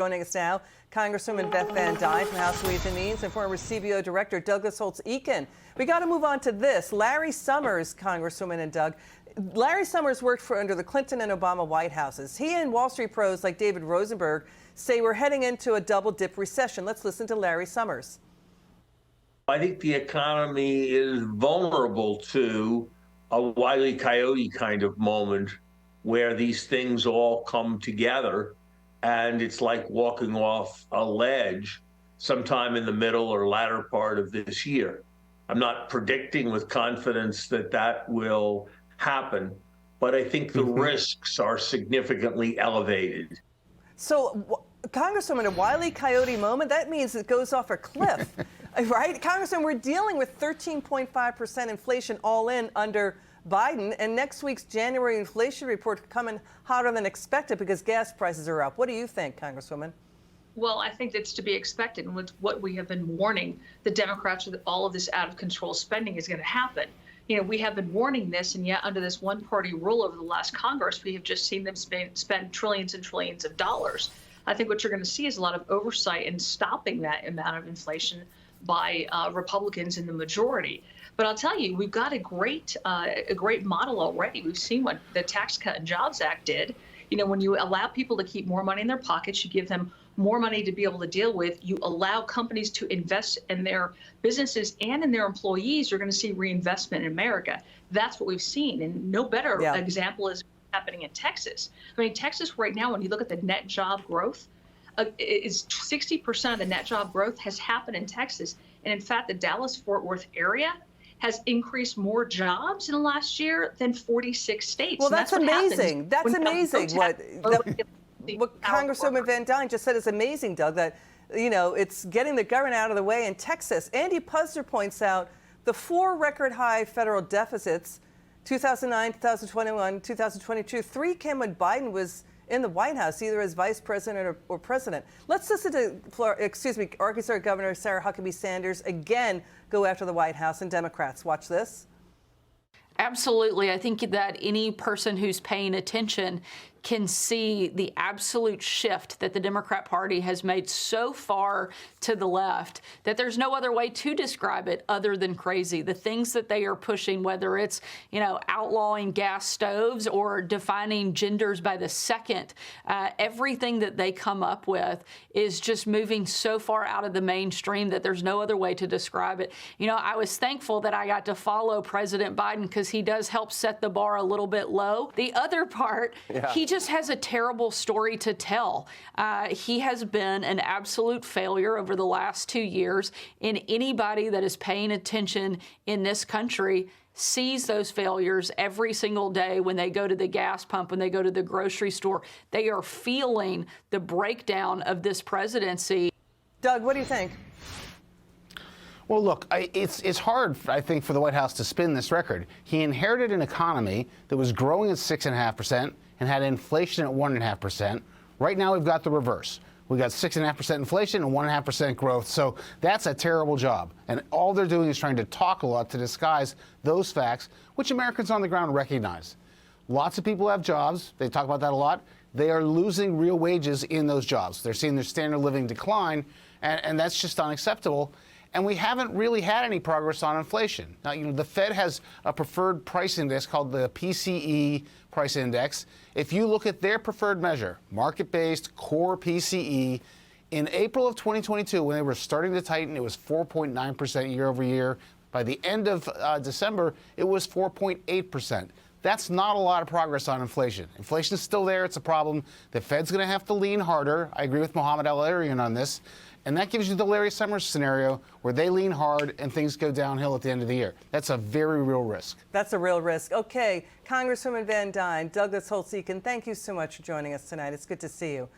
Joining us now, Congresswoman Beth Van Duyne from House Ways and Means and former CBO Director Doug Holtz-Eakin. We got to move on to this. Larry Summers, Congresswoman and Doug. Larry Summers worked under the Clinton and Obama White Houses. He and Wall Street pros like David Rosenberg say we're heading into a double-dip recession. Let's listen to Larry Summers. I think the economy is vulnerable to a Wile E. Coyote kind of moment where these things all come together. And it's like walking off a ledge sometime in the middle or latter part of this year. I'm not predicting with confidence that that will happen, but I think the risks are significantly elevated. So, Congresswoman, a Wile E. Coyote moment, that means it goes off a cliff, right? Congresswoman, we're dealing with 13.5% inflation all in under Biden, and next week's January inflation report coming hotter than expected because gas prices are up. What do you think, Congresswoman? Well, I think that's to be expected. And with what we have been warning the Democrats with all of this out of control spending is going to happen. You know, we have been warning this, and yet under this one party rule over the last Congress, we have just seen them spend trillions and trillions of dollars. I think what you're going to see is a lot of oversight in stopping that amount of inflation by Republicans in the majority. But I'll tell you, we've got a great model already. We've seen what the Tax Cut and Jobs Act did. You know, when you allow people to keep more money in their pockets, you give them more money to be able to deal with. You allow companies to invest in their businesses and in their employees. You're going to see reinvestment in America. That's what we've seen. And no better example is happening in Texas. I mean, Texas right now, when you look at the net job growth, is 60% of the net job growth has happened in Texas. And in fact, the Dallas-Fort Worth area has increased more jobs in the last year than 46 states. Well, that's amazing. That's amazing. What Congresswoman Van Duyne just said is amazing, Doug, that, you know, it's getting the government out of the way in Texas. Andy Puzder points out the 4 record high federal deficits, 2009, 2021, 2022, 3 came when Biden was in the White House, either as vice president or president. Let's listen to, Arkansas Governor Sarah Huckabee Sanders again go after the White House and Democrats. Watch this. Absolutely. I think that any person who's paying attention can see the absolute shift that the Democrat Party has made so far to the left that there's no other way to describe it other than crazy. The things that they are pushing, whether it's, you know, outlawing gas stoves or defining genders by the second, everything that they come up with is just moving so far out of the mainstream that there's no other way to describe it. You know, I was thankful that I got to follow President Biden because he does help set the bar a little bit low. The other part, he just has a terrible story to tell. He has been an absolute failure over the last 2 years, and anybody that is paying attention in this country sees those failures every single day when they go to the gas pump, when they go to the grocery store. They are feeling the breakdown of this presidency. Doug, what do you think? Well, look, it's hard, I think, for the White House to spin this record. He inherited an economy that was growing at 6.5% and had inflation at 1.5%. Right now, we've got the reverse. We've got 6.5% inflation and 1.5% growth. So that's a terrible job. And all they're doing is trying to talk a lot to disguise those facts, which Americans on the ground recognize. Lots of people have jobs. They talk about that a lot. They are losing real wages in those jobs. They're seeing their standard of living decline, and that's just unacceptable. And we haven't really had any progress on inflation. Now, you know, the Fed has a preferred price index called the PCE price index. If you look at their preferred measure, market-based core PCE, in April of 2022, when they were starting to tighten, it was 4.9% year over year. By the end of December, it was 4.8%. That's not a lot of progress on inflation. Inflation is still there. It's a problem. The Fed's going to have to lean harder. I agree with Mohamed El-Erian on this. And that gives you the Larry Summers scenario where they lean hard and things go downhill at the end of the year. That's a very real risk. That's a real risk. Okay, Congresswoman Van Duyne, Doug Holtz-Eakin, thank you so much for joining us tonight. It's good to see you.